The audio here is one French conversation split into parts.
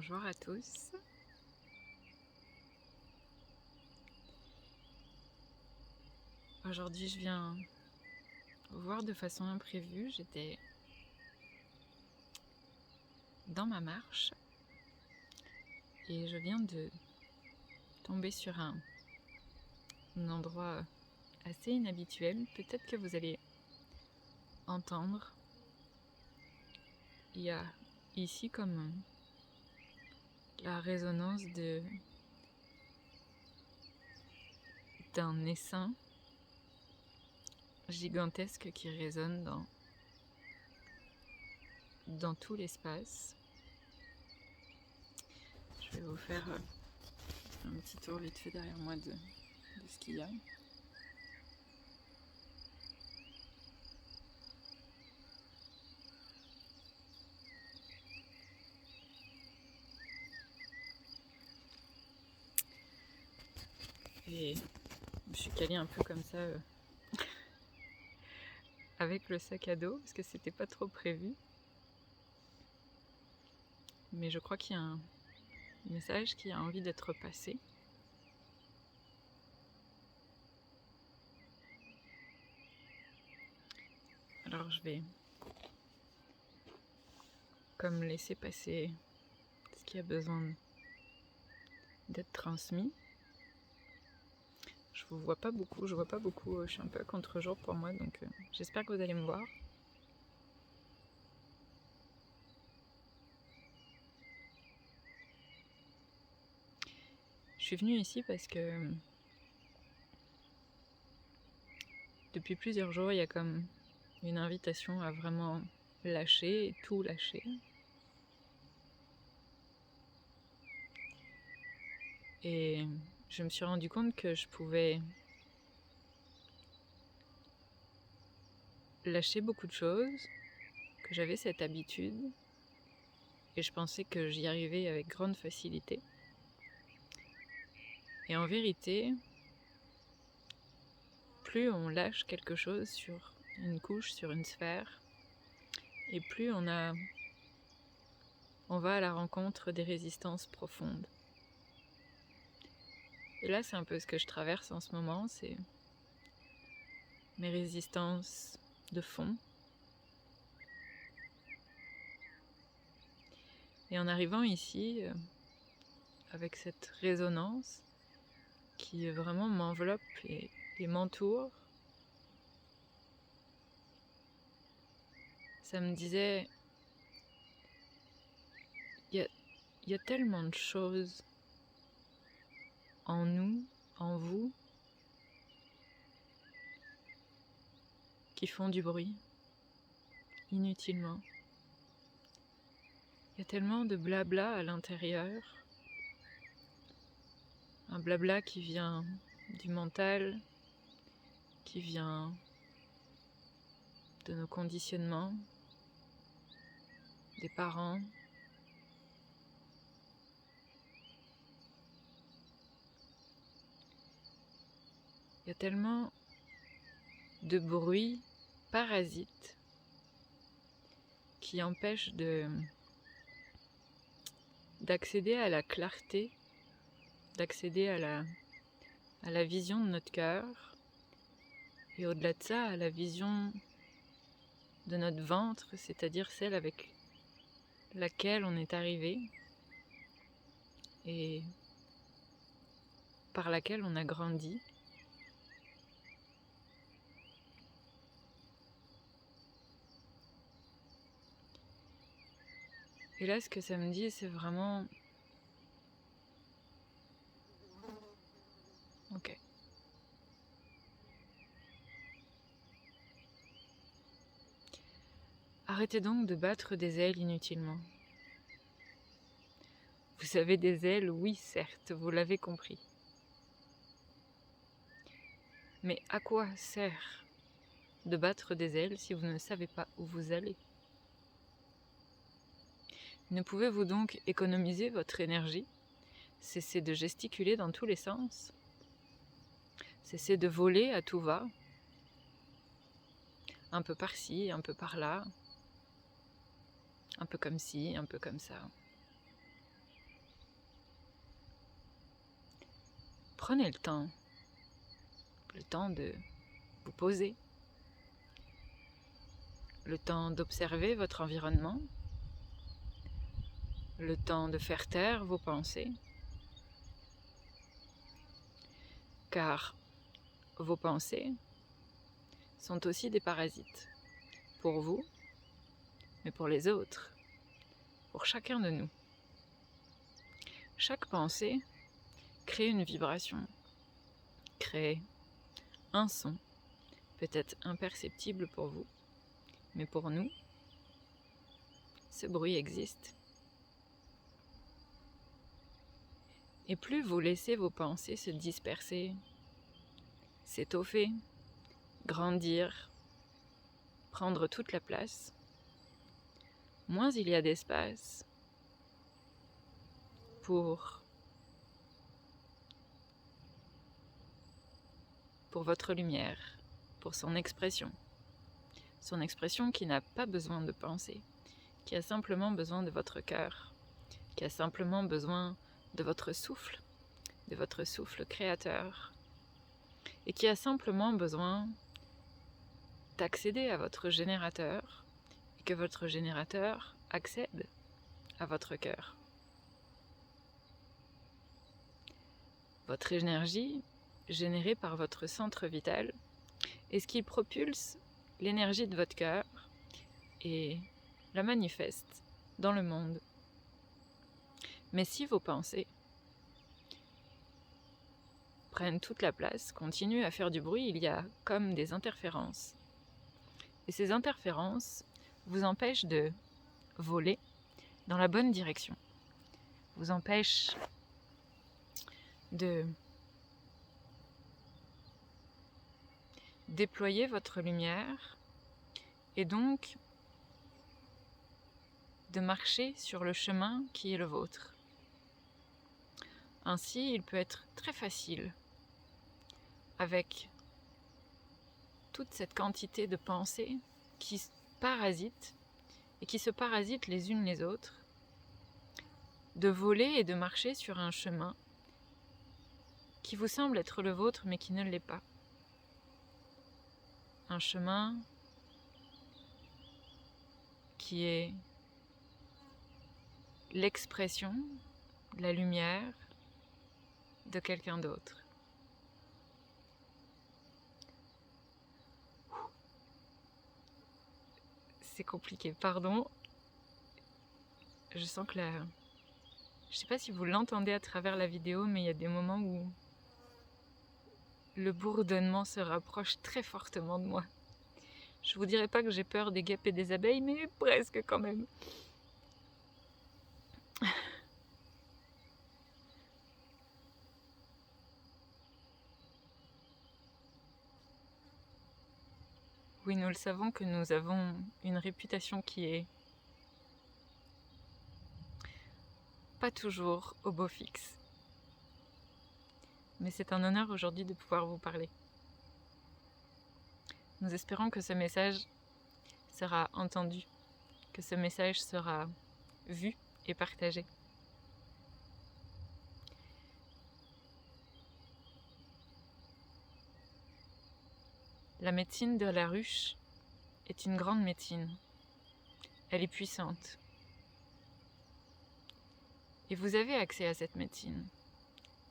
Bonjour à tous. Aujourd'hui, je viens vous voir de façon imprévue. J'étais dans ma marche et je viens de tomber sur un endroit assez inhabituel. Peut-être que vous allez entendre. Il y a ici comme la résonance d'un essaim gigantesque qui résonne dans tout l'espace. Je vais vous faire un petit tour vite fait derrière moi de ce qu'il y a. Et je me suis calée un peu comme ça avec le sac à dos parce que c'était pas trop prévu. Mais je crois qu'il y a un message qui a envie d'être passé. Alors je vais comme laisser passer ce qui a besoin d'être transmis. Je vois pas beaucoup, je suis un peu à contre-jour pour moi, donc j'espère que vous allez me voir. Je suis venue ici parce que depuis plusieurs jours, il y a comme une invitation à vraiment lâcher et tout lâcher. Et je me suis rendu compte que je pouvais lâcher beaucoup de choses, que j'avais cette habitude, et je pensais que j'y arrivais avec grande facilité. Et en vérité, plus on lâche quelque chose sur une couche, sur une sphère, et plus on va à la rencontre des résistances profondes. Et là, c'est un peu ce que je traverse en ce moment, c'est mes résistances de fond. Et en arrivant ici, avec cette résonance qui vraiment m'enveloppe et m'entoure, ça me disait, il y a tellement de choses en nous, en vous, qui font du bruit, inutilement. Il y a tellement de blabla à l'intérieur, un blabla qui vient du mental, qui vient de nos conditionnements, des parents. Il y a tellement de bruit parasite qui empêche d'accéder à la clarté, d'accéder à la vision de notre cœur, et au-delà de ça, à la vision de notre ventre, c'est-à-dire celle avec laquelle on est arrivé et par laquelle on a grandi. Et là, ce que ça me dit, c'est vraiment... Ok. Arrêtez donc de battre des ailes inutilement. Vous avez des ailes, oui, certes, vous l'avez compris. Mais à quoi sert de battre des ailes si vous ne savez pas où vous allez ? Ne pouvez-vous donc économiser votre énergie ? Cessez de gesticuler dans tous les sens ? Cessez de voler à tout va ? Un peu par-ci, un peu par-là, un peu comme ci, un peu comme ça. prenez le temps de vous poser, le temps d'observer votre environnement, le temps de faire taire vos pensées, car vos pensées sont aussi des parasites, pour vous, mais pour les autres, pour chacun de nous. Chaque pensée crée une vibration, crée un son, peut-être imperceptible pour vous, mais pour nous, ce bruit existe. Et plus vous laissez vos pensées se disperser, s'étoffer, grandir, prendre toute la place, moins il y a d'espace pour votre lumière, pour son expression qui n'a pas besoin de penser, qui a simplement besoin de votre cœur, qui a simplement besoin de votre souffle créateur, et qui a simplement besoin d'accéder à votre générateur, et que votre générateur accède à votre cœur. Votre énergie, générée par votre centre vital, est ce qui propulse l'énergie de votre cœur et la manifeste dans le monde. Mais si vos pensées prennent toute la place, continuent à faire du bruit, il y a comme des interférences. Et ces interférences vous empêchent de voler dans la bonne direction, vous empêchent de déployer votre lumière et donc de marcher sur le chemin qui est le vôtre. Ainsi, il peut être très facile, avec toute cette quantité de pensées qui parasitent et qui se parasitent les unes les autres, de voler et de marcher sur un chemin qui vous semble être le vôtre mais qui ne l'est pas. Un chemin qui est l'expression de la lumière de quelqu'un d'autre. C'est compliqué, pardon. Je sens que je sais pas si vous l'entendez à travers la vidéo, mais il y a des moments où le bourdonnement se rapproche très fortement de moi. Je vous dirais pas que j'ai peur des guêpes et des abeilles, mais presque quand même. Oui, nous le savons que nous avons une réputation qui est pas toujours au beau fixe. Mais c'est un honneur aujourd'hui de pouvoir vous parler. Nous espérons que ce message sera entendu, que ce message sera vu et partagé. La médecine de la ruche est une grande médecine. Elle est puissante. Et vous avez accès à cette médecine,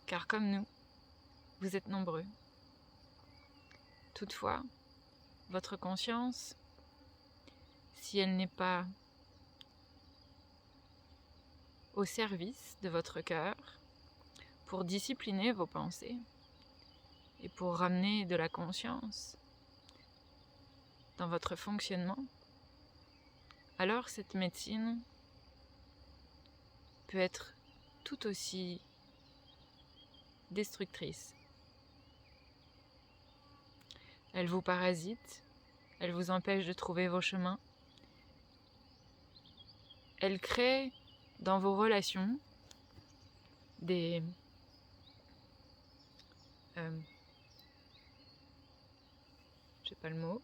car comme nous, vous êtes nombreux. Toutefois, votre conscience, si elle n'est pas au service de votre cœur, pour discipliner vos pensées et pour ramener de la conscience dans votre fonctionnement, alors cette médecine peut être tout aussi destructrice. Elle vous parasite, elle vous empêche de trouver vos chemins, elle crée dans vos relations des j'ai pas le mot,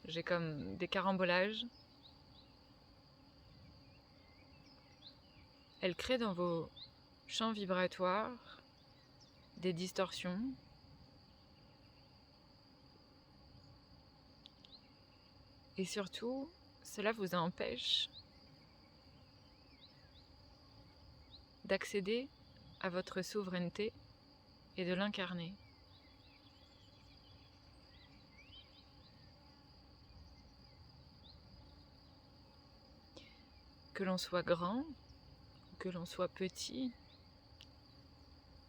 j'ai comme des carambolages. Elle crée dans vos champ vibratoire, des distorsions. Et surtout, cela vous empêche d'accéder à votre souveraineté et de l'incarner. Que l'on soit grand, ou que l'on soit petit,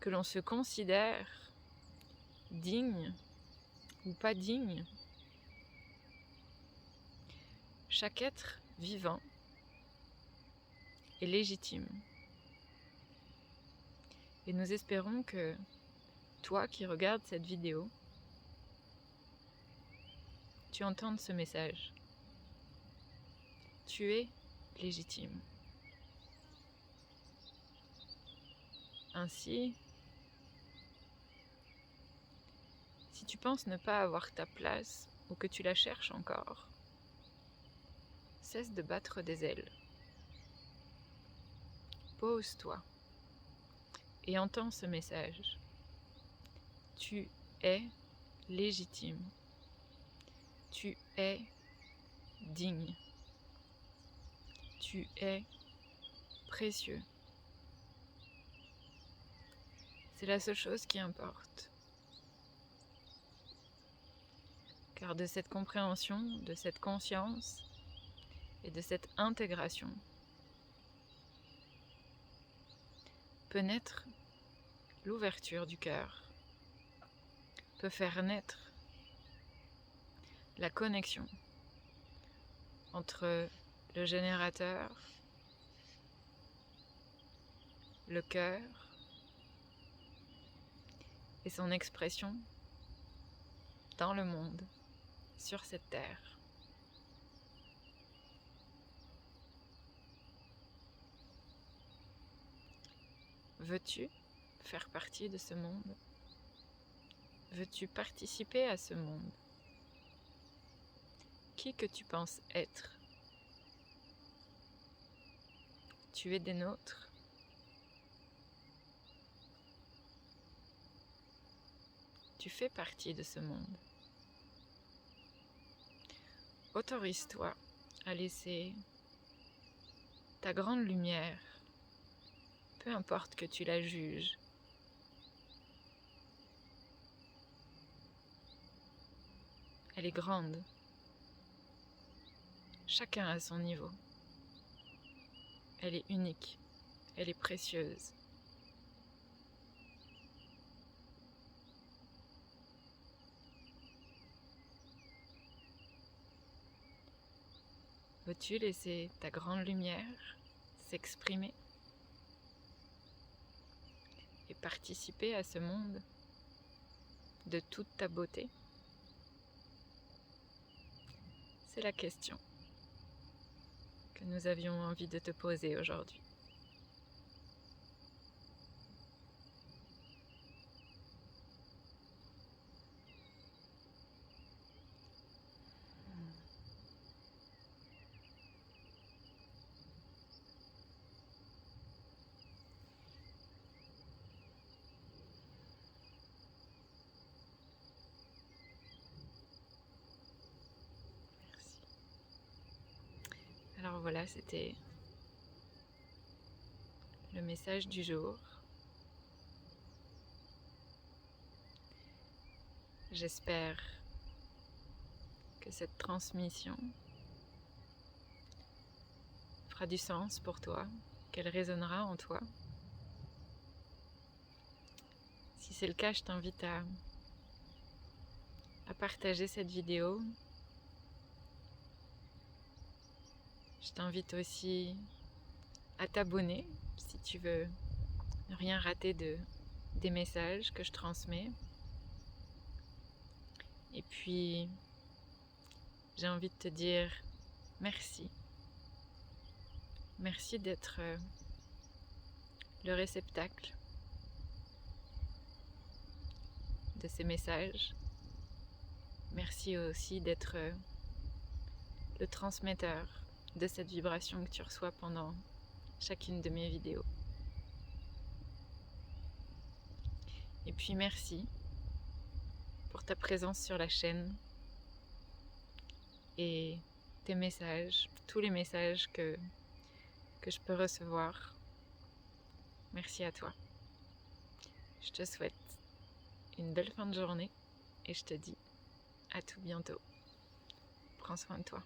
que l'on se considère digne ou pas digne, chaque être vivant est légitime. Et nous espérons que toi qui regardes cette vidéo, tu entendes ce message. Tu es légitime. Ainsi, si tu penses ne pas avoir ta place ou que tu la cherches encore, cesse de battre des ailes. Pose-toi et entends ce message. Tu es légitime. Tu es digne. Tu es précieux. C'est la seule chose qui importe. Car de cette compréhension, de cette conscience et de cette intégration peut naître l'ouverture du cœur, peut faire naître la connexion entre le générateur, le cœur et son expression dans le monde, sur cette terre. Veux-tu faire partie de ce monde? Veux-tu participer à ce monde? Qui que tu penses être? Tu es des nôtres. Tu fais partie de ce monde. Autorise-toi à laisser ta grande lumière, peu importe que tu la juges, elle est grande. Chacun à son niveau. Elle est unique. Elle est précieuse. Veux-tu laisser ta grande lumière s'exprimer et participer à ce monde de toute ta beauté? C'est la question que nous avions envie de te poser aujourd'hui. Alors voilà, c'était le message du jour. J'espère que cette transmission fera du sens pour toi, qu'elle résonnera en toi. Si c'est le cas, je t'invite à partager cette vidéo. Je t'invite aussi à t'abonner si tu veux ne rien rater des messages que je transmets. Et puis, j'ai envie de te dire merci. Merci d'être le réceptacle de ces messages. Merci aussi d'être le transmetteur de cette vibration que tu reçois pendant chacune de mes vidéos. Et puis merci pour ta présence sur la chaîne et tes messages, tous les messages que je peux recevoir. Merci à toi. Je te souhaite une belle fin de journée et je te dis à tout bientôt. Prends soin de toi.